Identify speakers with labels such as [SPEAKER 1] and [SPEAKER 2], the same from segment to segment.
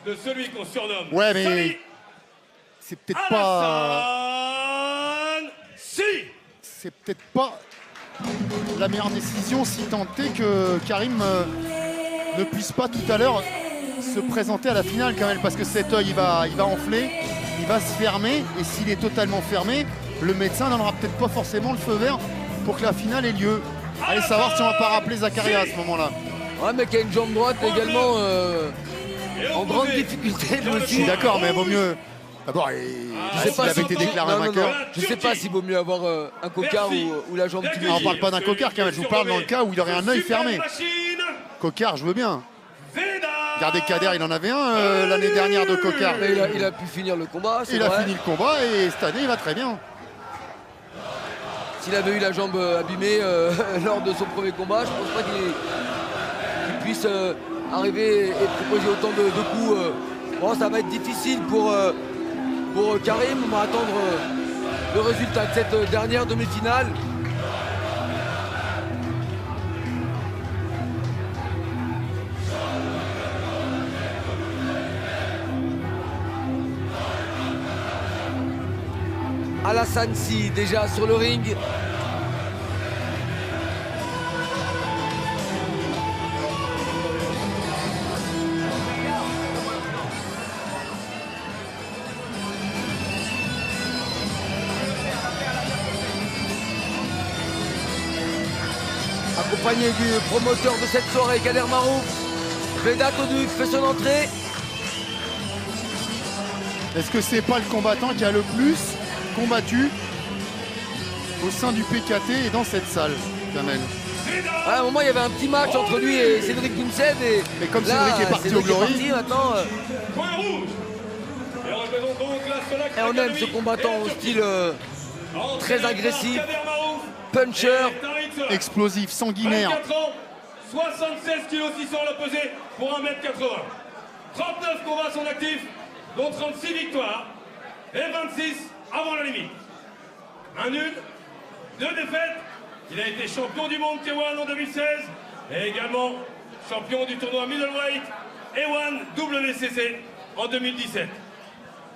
[SPEAKER 1] de celui qu'on surnomme.
[SPEAKER 2] Ouais, mais c'est peut-être pas.
[SPEAKER 1] Si.
[SPEAKER 2] C'est peut-être pas la meilleure décision si tant est que Karim ne puisse pas tout à l'heure se présenter à la finale quand même, parce que cet œil il va enfler, il va se fermer, et s'il est totalement fermé, le médecin n'en aura peut-être pas forcément le feu vert pour que la finale ait lieu. Allez savoir si on va pas rappeler Zakaria à ce moment-là.
[SPEAKER 3] Ouais, mais qui a une jambe droite également en grande difficulté lui
[SPEAKER 2] Je
[SPEAKER 3] aussi.
[SPEAKER 2] suis d'accord, mais vaut mieux. D'abord, s'il avait été déclaré vainqueur.
[SPEAKER 3] Je sais pas s'il vaut mieux avoir un cocard ou la jambe qui lui.
[SPEAKER 2] On parle pas d'un cocard quand même, je vous parle dans le cas où il aurait un œil fermé. Cocard, je veux bien. Regardez Kader, il en avait un l'année dernière de cocard.
[SPEAKER 3] Mais il a pu finir le combat, c'est vrai.
[SPEAKER 2] Il a fini le combat et cette année il va très bien.
[SPEAKER 3] S'il avait eu la jambe abîmée lors de son premier combat, je pense pas qu'il puisse arriver et proposer autant de coups. Bon, ça va être difficile pour Karim. On va attendre le résultat de cette dernière demi-finale. Alassane Sy déjà sur le ring. Accompagné du promoteur de cette soirée, Kader Marouf. Vedat Oduc fait son entrée.
[SPEAKER 2] Est-ce que c'est pas le combattant qui a le plus combattu au sein du PKT et dans cette salle, Kamel?
[SPEAKER 3] Ouais, à un moment, il y avait un petit match entre lui et Cédric Dounced.
[SPEAKER 2] Mais comme Cédric est parti au Glory,
[SPEAKER 3] maintenant,
[SPEAKER 1] Point rouge. Et on représente donc la Solac
[SPEAKER 3] et on aime ce
[SPEAKER 1] Academy.
[SPEAKER 3] combattant au style très agressif,
[SPEAKER 1] Kader Marouf.
[SPEAKER 3] puncher.
[SPEAKER 2] explosif, sanguinaire.
[SPEAKER 1] 24 ans, 76 kg 600 la pesée pour 1m80. 39 combats à son actif, dont 36 victoires et 26 avant la limite. Un nul, 2 défaites. Il a été champion du monde K1 en 2016 et également champion du tournoi Middleweight A1 WCC en 2017.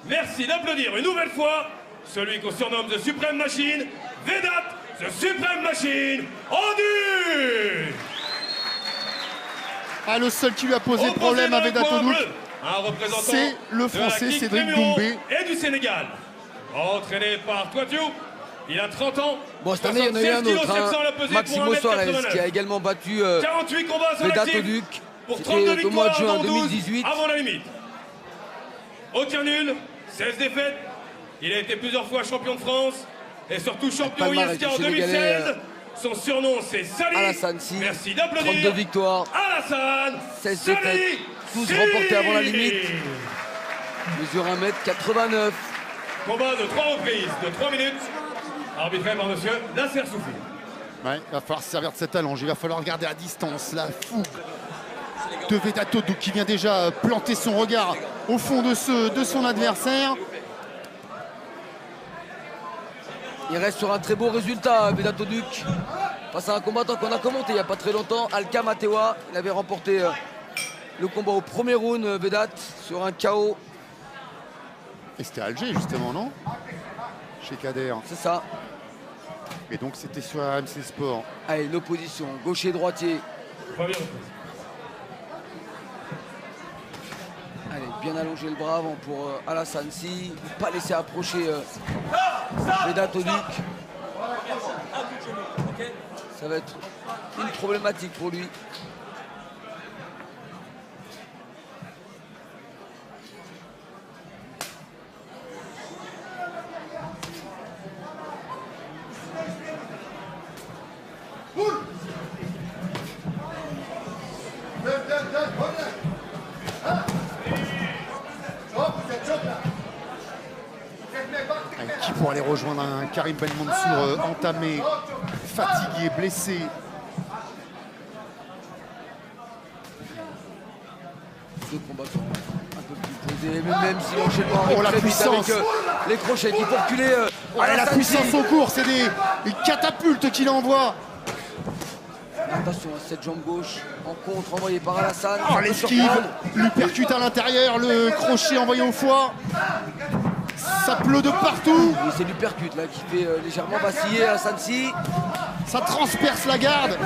[SPEAKER 1] Merci d'applaudir une nouvelle fois celui qu'on surnomme The Supreme Machine, Vedat The Supreme Machine, Oduc.
[SPEAKER 2] Ah, le seul qui lui a posé problème à Vedat Oduc, c'est le Français Cédric Doumbé.
[SPEAKER 1] Et du Sénégal. Entraîné par Toitiou, il a 30 ans.
[SPEAKER 3] Bon, cette année, il y en a eu un autre, Maximo Suarez, qui a également battu
[SPEAKER 1] 48 combats à son
[SPEAKER 3] Vedat
[SPEAKER 1] actif
[SPEAKER 3] Oduc.
[SPEAKER 1] pour 32
[SPEAKER 3] C'était au mois de
[SPEAKER 1] victoires
[SPEAKER 3] juin
[SPEAKER 1] dans 12
[SPEAKER 3] 2018.
[SPEAKER 1] avant la limite. Aucun nul, 16 défaites. Il a été plusieurs fois champion de France et surtout champion
[SPEAKER 3] palmarès
[SPEAKER 1] ISK en
[SPEAKER 3] du Sénégalais,
[SPEAKER 1] 2016. Son surnom, c'est Sali.
[SPEAKER 3] Alassane Sy.
[SPEAKER 1] Merci d'applaudir.
[SPEAKER 3] 32 victoires.
[SPEAKER 1] Alassane
[SPEAKER 3] 16
[SPEAKER 1] Sali
[SPEAKER 3] défaites, tous
[SPEAKER 1] Sy.
[SPEAKER 3] remportés avant la limite. Mesure 1m89.
[SPEAKER 1] Combat de 3 reprises de 3 minutes. Arbitré par monsieur Nasser Soufi.
[SPEAKER 2] Ouais, il va falloir se servir de cette allonge, il va falloir regarder à distance la fougue de Vedat Oduc qui vient déjà planter son regard au fond de son adversaire.
[SPEAKER 3] Il reste sur un très beau résultat, Vedat Oduc, face à un combattant qu'on a commenté il n'y a pas très longtemps, Alka Matewa. Il avait remporté le combat au premier round, Vedat, sur un KO.
[SPEAKER 2] Et c'était à Alger justement, non? Chez Kader.
[SPEAKER 3] C'est ça.
[SPEAKER 2] Et donc c'était sur RMC Sport.
[SPEAKER 3] Allez, l'opposition, gaucher-droitier. Allez, bien allonger le bras avant pour Alassane Sy. Ne pas laisser approcher Vedat Oduc. Ça va être une problématique pour lui.
[SPEAKER 2] Qui pour aller rejoindre un Karim Ben Mansour entamé, fatigué, blessé.
[SPEAKER 3] Deux combattants un peu plus posés, même si l'enchaînement arrive
[SPEAKER 2] la
[SPEAKER 3] très vite
[SPEAKER 2] puissance.
[SPEAKER 3] avec les crochets qui font reculer.
[SPEAKER 2] Allez, la puissance au cours, c'est des catapultes qu'il envoie.
[SPEAKER 3] Attention à cette jambe gauche en contre envoyée par Alassane.
[SPEAKER 2] Oh,
[SPEAKER 3] Ça peut
[SPEAKER 2] l'esquive,
[SPEAKER 3] surprendre.
[SPEAKER 2] lui percute à l'intérieur, le crochet envoyé au foie. Ça pleut de partout.
[SPEAKER 3] Oui, c'est du percute là qui fait légèrement vaciller Alassane Sy.
[SPEAKER 2] Ça transperce la garde.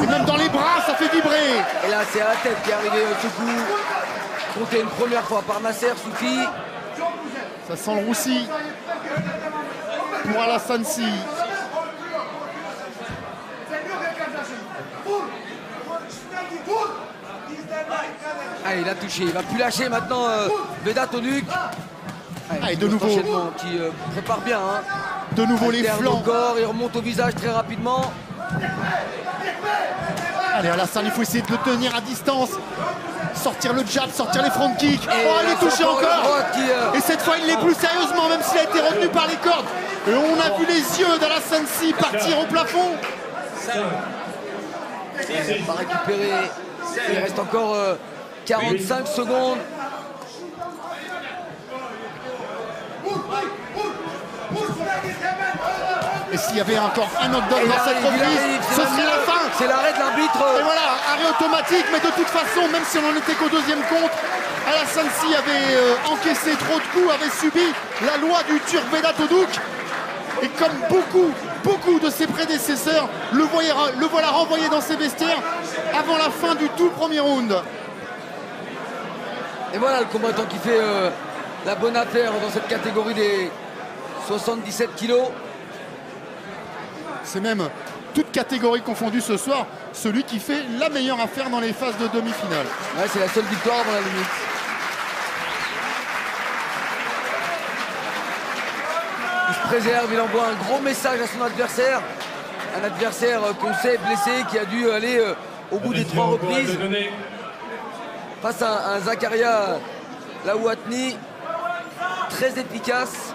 [SPEAKER 2] Et même dans les bras, ça fait vibrer.
[SPEAKER 3] Et là, c'est à la tête qui est arrivé ce coup. Compté une première fois par Nasser Soufi.
[SPEAKER 2] Ça sent le roussi pour Alassane Sy.
[SPEAKER 3] Ah, il a touché, il va plus lâcher maintenant Vedat Toduk.
[SPEAKER 2] Ah, et de nouveau.
[SPEAKER 3] Qui prépare bien. Hein.
[SPEAKER 2] De nouveau les
[SPEAKER 3] Alterne
[SPEAKER 2] flancs.
[SPEAKER 3] au corps, il remonte au visage très rapidement.
[SPEAKER 2] Allez, Alassane, il faut essayer de le tenir à distance. Sortir le jab, sortir les front kicks. Oh, il est touché encore. Et cette fois, il l'est plus sérieusement, même s'il a été retenu par les cordes. Et on a vu les yeux d'Alassane Sy partir au plafond.
[SPEAKER 3] Il va récupérer. Il reste encore 45 secondes.
[SPEAKER 2] Et s'il y avait encore un knockdown dans cette reprise, ce serait la fin.
[SPEAKER 3] C'est l'arrêt de l'arbitre.
[SPEAKER 2] Et voilà, arrêt automatique, mais de toute façon, même si on n'en était qu'au deuxième compte, Alassane Sy avait encaissé trop de coups, avait subi la loi du Turc Vedat Toduk. Et comme beaucoup de ses prédécesseurs, le voilà renvoyé dans ses vestiaires avant la fin du tout premier round.
[SPEAKER 3] Et voilà le combattant qui fait la bonne affaire dans cette catégorie des 77 kilos.
[SPEAKER 2] C'est même toute catégorie confondue ce soir, celui qui fait la meilleure affaire dans les phases de demi-finale.
[SPEAKER 3] Ouais, c'est la seule victoire avant la limite. Il se préserve, il envoie un gros message à son adversaire. Un adversaire qu'on sait blessé, qui a dû aller au bout des 3 reprises. Face à un Zakaria Laouatni très efficace.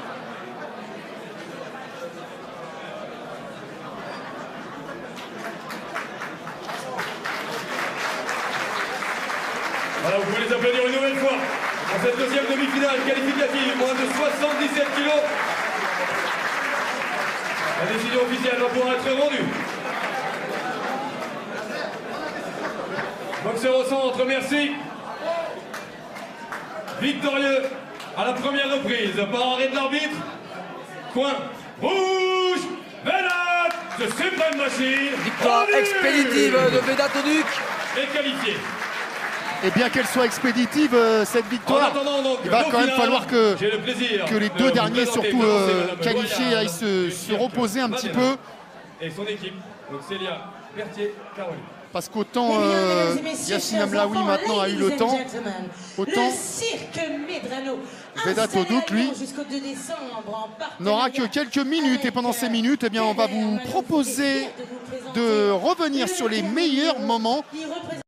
[SPEAKER 1] Voilà, vous pouvez les applaudir une nouvelle fois dans cette deuxième demi-finale qualificative, moins de 77 kilos. La décision officielle va pouvoir être rendue. Boxeur au centre, merci. Victorieux à la première reprise par arrêt de l'arbitre. Coin rouge, Vedat, the Supreme Machine.
[SPEAKER 3] Victoire expéditive de Vedat Toduk.
[SPEAKER 1] Et qualifié.
[SPEAKER 2] Et bien qu'elle soit expéditive, cette victoire,
[SPEAKER 1] Donc,
[SPEAKER 2] il va quand même falloir que les deux
[SPEAKER 1] de
[SPEAKER 2] derniers,
[SPEAKER 1] vous
[SPEAKER 2] surtout
[SPEAKER 1] présenter Madame
[SPEAKER 2] qualifiés,
[SPEAKER 1] Goya,
[SPEAKER 2] aillent se reposer un petit peu.
[SPEAKER 1] Et son équipe, donc Célia Berthier, Caroline.
[SPEAKER 2] Parce qu'autant Yacine Amlaoui maintenant a eu le temps, autant Vedat Toduk, lui, n'aura que quelques minutes. Et pendant ces minutes, eh bien, on va vous proposer de revenir sur les meilleurs moments